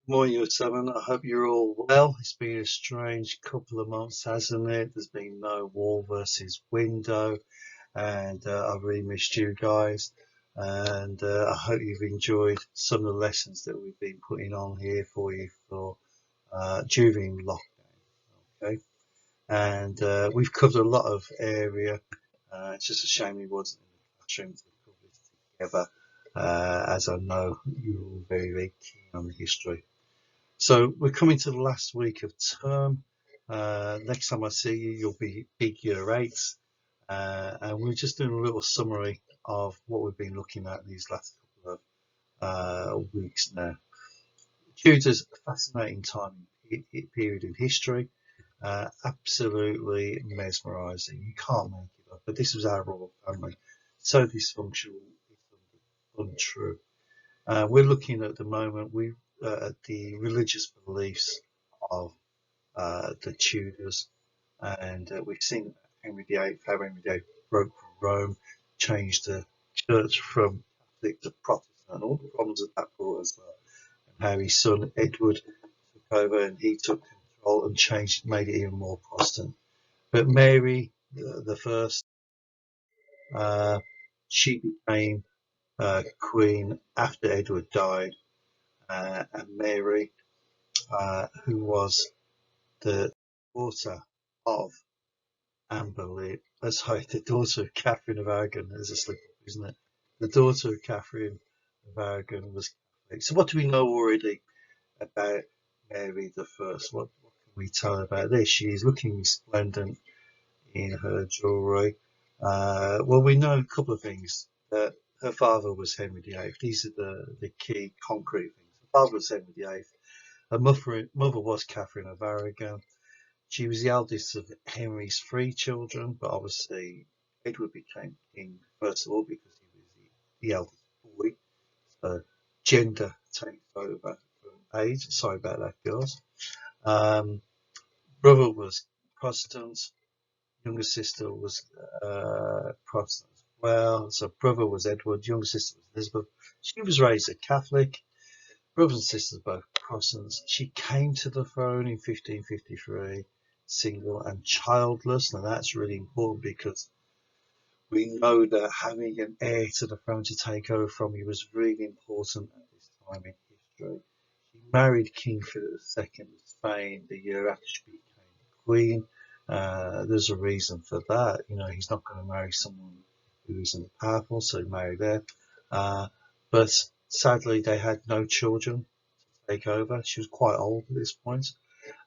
Morning, you seven. I hope you're all well. It's been a strange couple of months, hasn't it? There's been no Wall versus Window, and I've really missed you guys. And I hope you've enjoyed some of the lessons that we've been putting on here for you for during lockdown. Okay, and we've covered a lot of area. It's just a shame we wasn't in the classroom to cover this together, as I know you're all very, very keen on the history. So we're coming to the last week of term. Next time I see you, you'll be big year eights. And we're just doing a little summary of what we've been looking at these last couple of weeks now. Tudors, a fascinating time period in history. Absolutely mesmerising. You can't make it up. But this was our royal family. So dysfunctional, it's untrue. We're looking at the moment at the religious beliefs of the Tudors, and we've seen Henry VIII, how Henry VIII broke from Rome, changed the church from Catholic to Protestant, and all the problems that that brought as well. And how his son Edward took over and he took control and changed, made it even more Protestant. But Mary, the first, uh, she became queen after Edward died, and Mary, who was the daughter of Anne Boleyn, sorry, the daughter of Catherine of Aragon, is a slip up, isn't it? The daughter of Catherine of Aragon was Catholic. So what do we know already about Mary the First? What can we tell about this? She is looking resplendent in her jewellery. Well, we know a couple of things. That her father was Henry VIII. These are the key concrete things. Her father was Henry VIII. Her mother was Catherine of Aragon. She was the eldest of Henry's three children, but obviously Edward became king first of all because he was the eldest boy. So gender takes over from age. Sorry about that, girls. Um, Brother was Protestant. Younger sister was Protestant as well. So brother was Edward. Younger sister was Elizabeth. She was raised a Catholic. Brothers and sisters both Protestants. She came to the throne in 1553, single and childless. Now that's really important because we know that having an heir to the throne to take over from you was really important at this time in history. She married King Philip II of Spain the year after she became queen. There's a reason for that. You know, he's not going to marry someone who isn't powerful, so he married her. But sadly, they had no children to take over. She was quite old at this point.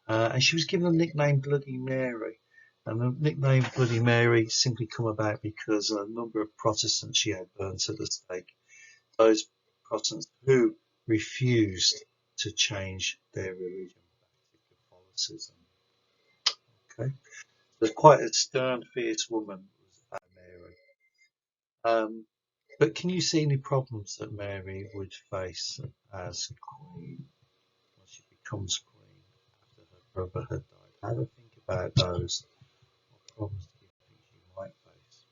And she was given the nickname Bloody Mary. And the nickname Bloody Mary simply come about because a number of Protestants she had burnt at the stake. Those Protestants who refused to change their religion back to Catholicism. Okay, so quite a stern, fierce woman was Mary. Um, but can you see any problems that Mary would face as queen when she becomes queen after her brother had died? Have a think about those. What problems do you think she might face?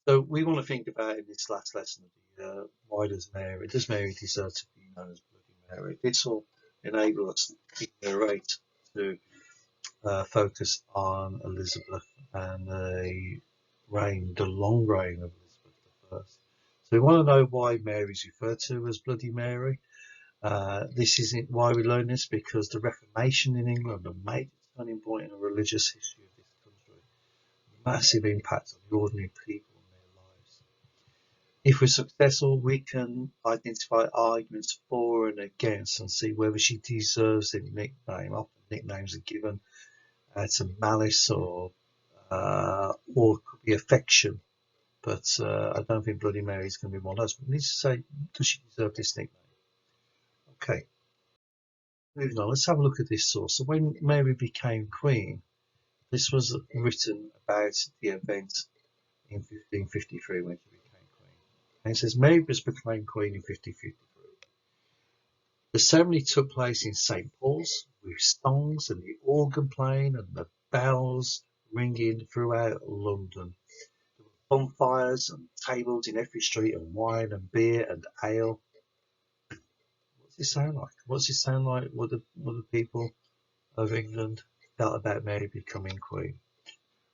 So we want to think about in this last lesson of the year, why does Mary deserve to be known as Bloody Mary? This will enable us in year 8 to focus on Elizabeth and the long reign of Elizabeth I. So we want to know why Mary is referred to as Bloody Mary. This isn't why we learn this because the Reformation in England, a major turning point in the religious history of this country, massive impact on the ordinary people and their lives. If we're successful, we can identify arguments for and against and see whether she deserves the nickname. Often nicknames are given to malice or could be affection, but I don't think Bloody Mary is going to be one of those. But we need to say, does she deserve this nickname? Okay, moving on. Let's have a look at this source. So when Mary became queen, this was written about the event in 1553 when she became queen. And it says Mary was proclaimed queen in 1553. The ceremony took place in St. Paul's with songs and the organ playing and the bells ringing throughout London. There were bonfires and tables in every street and wine and beer and ale. What's it sound like? What's it sound like? What the people of England felt about Mary becoming Queen?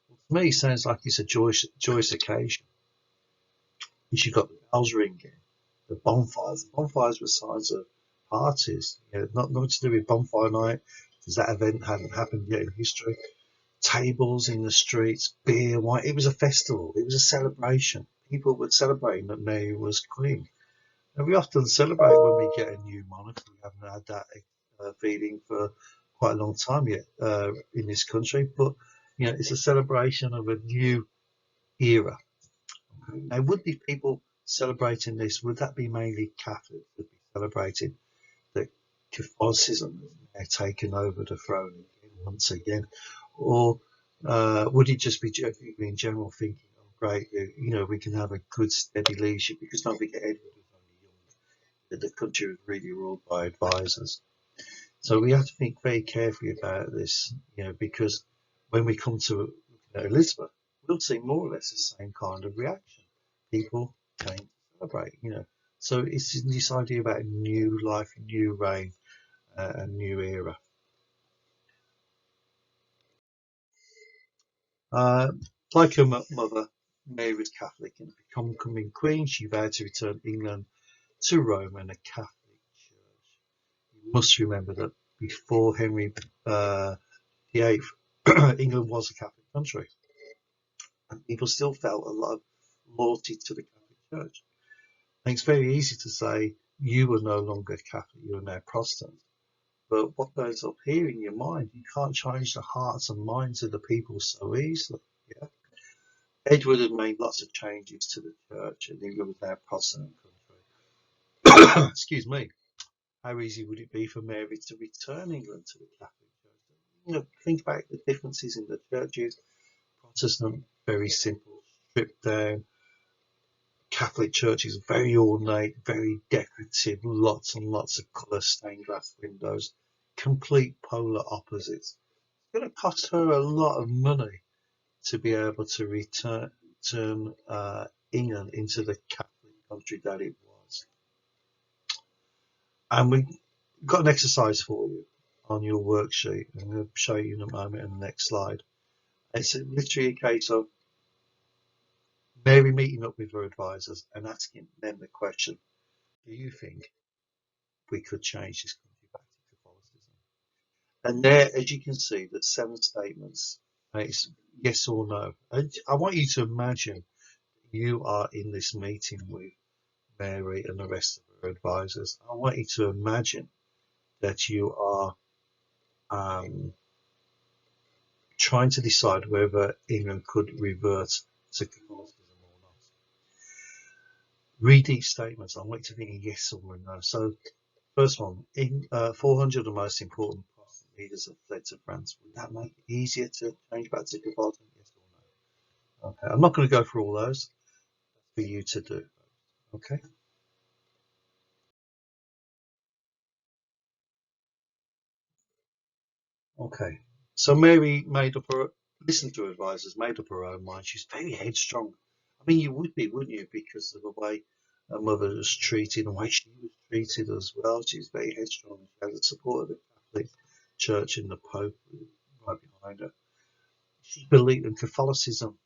Well, to me, it sounds like it's a joyous occasion. You've got the bells ringing, the bonfires. The bonfires were signs of parties. Not nothing to do with bonfire night, because that event hadn't happened yet in history. Tables in the streets, beer, wine. It was a festival. It was a celebration. People were celebrating that Mary was Queen. And we often celebrate when we get a new monarch. We haven't had that feeling for quite a long time yet in this country. But it's a celebration of a new era. Now, would the people celebrating this, would that be mainly Catholics that would be celebrating that Catholicism has now taken over the throne once again? Or would it just be people in general thinking, oh, great, we can have a good, steady leadership? Because don't forget, Edward was only young, that the country was really ruled by advisors. So we have to think very carefully about this, because when we come to Elizabeth, we'll see more or less the same kind of reaction. People came to celebrate, So it's this idea about new life, new reign, a new era. Like her mother, Mary was Catholic, and becoming queen, she vowed to return England to Rome and a Catholic church. You must remember that before Henry VIII, England was a Catholic country, and people still felt a lot of loyalty to the Catholic Church. And it's very easy to say you are no longer Catholic, you are now Protestant. But what goes up here in your mind, you can't change the hearts and minds of the people so easily. Yeah. Edward had made lots of changes to the church, and England was now a Protestant country. Excuse me. How easy would it be for Mary to return England to the Catholic Church? Think about the differences in the churches. Protestant, very simple, stripped down. Catholic Church is very ornate, very decorative, lots and lots of colour stained glass windows, complete polar opposites. It's going to cost her a lot of money to be able to turn England into the Catholic country that it was. And we've got an exercise for you on your worksheet. I'm going to show you in a moment in the next slide. It's literally a case of Mary meeting up with her advisors and asking them the question, do you think we could change this country back to Catholicism? And there, as you can see, there's 7 statements. And it's yes or no. And I want you to imagine you are in this meeting with Mary and the rest of her advisors. I want you to imagine that you are trying to decide whether England could revert to Catholicism or not. Read each statement. I want you to think a yes or a no. So, first one, 400 of the most important Protestant leaders have fled to France. Would that make it easier to change back to Catholicism? Yes or no? Okay, I'm not going to go through all those. That's for you to do. Okay. Okay. So Mary listened to her advisors, made up her own mind. She's very headstrong. I mean, you would be, wouldn't you? Because of the way her mother was treated and the way she was treated as well. She's very headstrong. She had the support of the Catholic Church and the Pope right behind her. She believed in Catholicism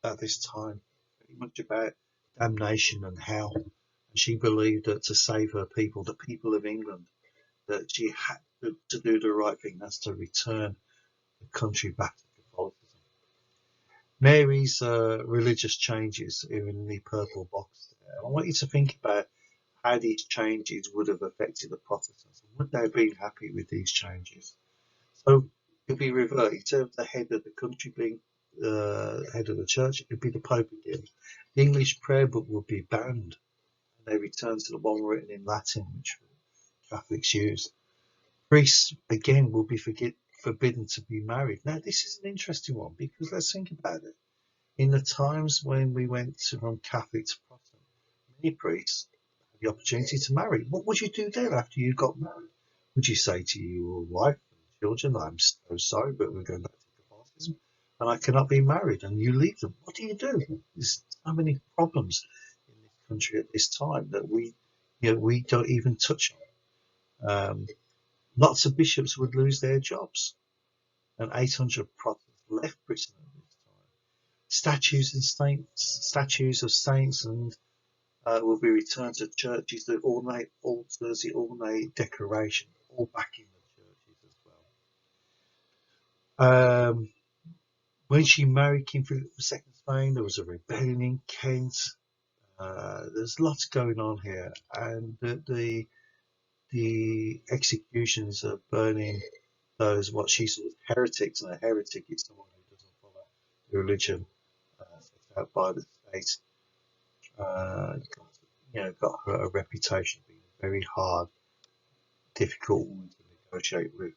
at this time, very much about damnation and hell. And she believed that to save her people, the people of England, that she had to do the right thing. That's to return the country back to Catholicism. Mary's religious changes are in the purple box there. I want you to think about how these changes would have affected the Protestants. Would they have been happy with these changes? So if we revert, instead of the head of the country being the head of the church, it would be the Pope again. The English prayer book would be banned, and they return to the one written in Latin, which Catholics use. Priests again will be forbidden to be married. Now, this is an interesting one because let's think about it. In the times when we went from Catholic to Protestant, many priests had the opportunity to marry. What would you do then after you got married? Would you say to your wife and children, I'm so sorry, but we're going back to Catholicism and I cannot be married, and you leave them? What do you do? There's so many problems in this country at this time that we don't even touch on. Lots of bishops would lose their jobs, and 800 Protestants left Britain at this time. Statues of saints and will be returned to churches. The ornate altars, the ornate decoration, all back in the churches as well. When she married King Philip II of Spain, there was a rebellion in Kent. There's lots going on here, and the executions are burning those what she saw as heretics, and a heretic is someone who doesn't follow the religion set out by the state. Got her a reputation of being a very hard, difficult woman to negotiate with.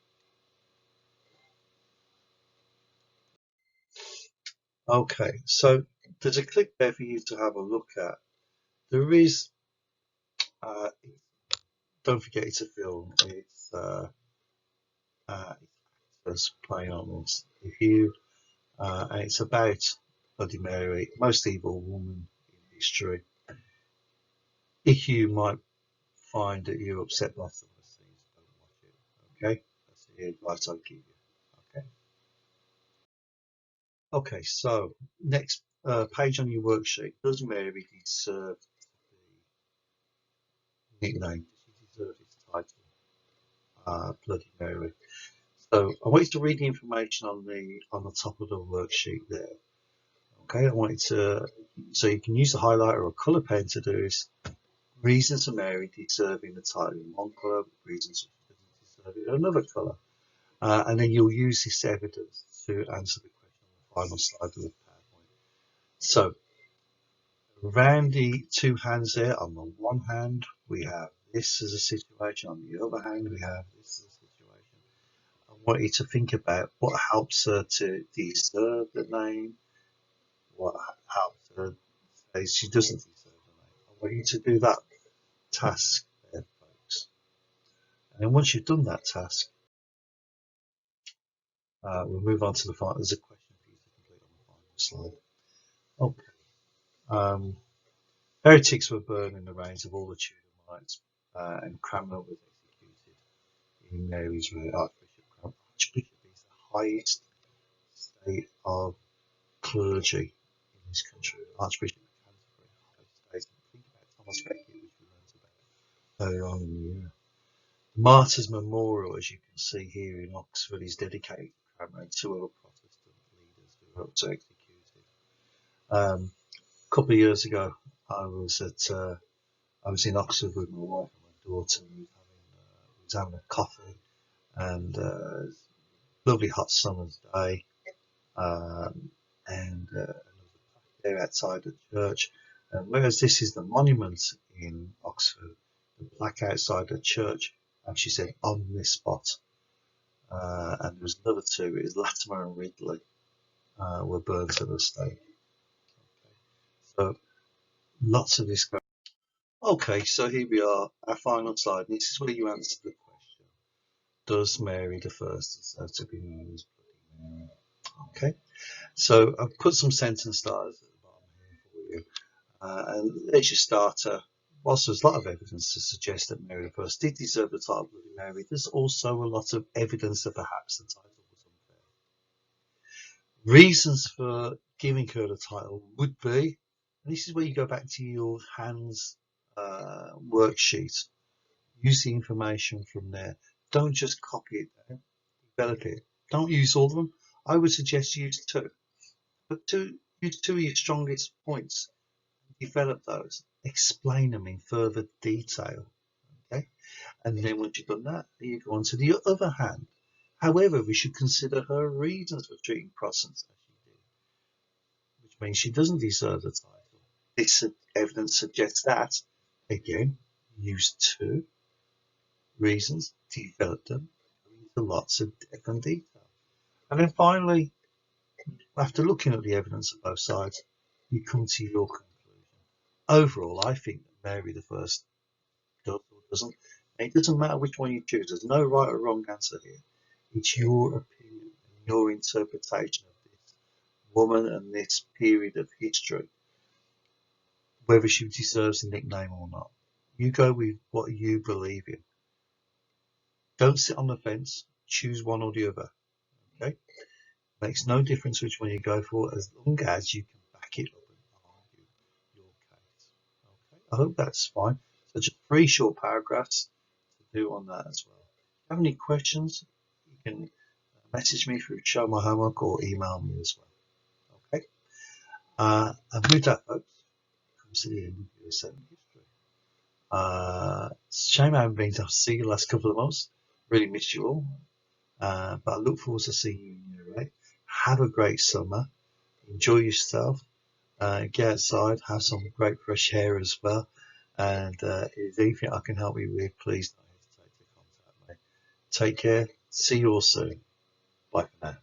Okay, so there's a clip there for you to have a look at. There is, don't forget it's a film. It's playing on this. And it's about Bloody Mary, most evil woman in history. If you might find that you're upset by some of the scenes, don't watch it. Okay, that's the advice I'll give you. Okay, so next page on your worksheet. Does Mary deserve the nickname? Does she deserve its title, Bloody Mary? So I want you to read the information on the top of the worksheet there. Okay, I want you to, so you can use the highlighter or colour pen to do this. Reasons for Mary deserving the title in one colour, reasons she doesn't deserve it in another colour. And then you'll use this evidence to answer the question on the final slide of the PowerPoint. So around the two hands there, on the one hand, we have this as a situation. On the other hand, we have this as a situation. I want you to think about what helps her to deserve the name, what helps her say she doesn't deserve the name. I want you to do that task there, folks. And then once you've done that task, we'll move on to the final. There's a question for you to complete on the final slide. Okay. Heretics were burned in the reigns of all the Tudor and Cranmer was executed in Mary's reign. Archbishop is the highest state of clergy in this country. Archbishop of Canterbury, highest state. Think about Thomas Becket, which we learned about earlier on in the year. The Martyrs Memorial, as you can see here in Oxford, is dedicated to Cranmer and two other Protestant leaders who were also executed. A couple of years ago, I was in Oxford with my wife and my daughter. We was having a coffee, and lovely hot summer's day, and there outside the church. And whereas this is the monument in Oxford, the plaque outside the church actually said "on this spot," and there was another two. It was Latimer and Ridley were burned to the stake. Okay. So lots of this. Okay, so here we are, our final slide. This is where you answer the question: does Mary the First deserve to be known as Bloody Mary? Okay, so I've put some sentence starters at the bottom here for you. And as your starter, whilst there's a lot of evidence to suggest that Mary the First did deserve the title Bloody Mary, there's also a lot of evidence that perhaps the title was unfair. Reasons for giving her the title would be, and this is where you go back to your hands worksheet. Use the information from there. Don't just copy it down, develop it. Don't use all of them. I would suggest use two. But use two of your strongest points. Develop those. Explain them in further detail. Okay? And then once you've done that, you go on to the other hand. However, we should consider her reasons for treating Protestants as she did, which means she doesn't deserve the title. This evidence suggests that. Again, use two reasons, develop them into lots of different detail. And then finally, after looking at the evidence of both sides, you come to your conclusion. Overall, I think that Mary the First does or doesn't. And it doesn't matter which one you choose. There's no right or wrong answer here. It's your opinion and your interpretation of this woman and this period of history, whether she deserves a nickname or not. You go with what you believe in. Don't sit on the fence. Choose one or the other. Okay, makes no difference which one you go for, as long as you can back it up and argue your case. Okay, I hope that's fine. So just 3 short paragraphs to do on that as well. If you have any questions, you can message me through Show My Homework or email me as well. Okay, and with that, folks, comes to the end of Year 7 history. It's a shame I haven't been to see you the last couple of months. Really missed you all. But I look forward to seeing you in Year 8. Have a great summer. Enjoy yourself. Get outside. Have some great fresh air as well. And if there's anything I can help you with, please don't hesitate to contact me. Take care. See you all soon. Bye for now.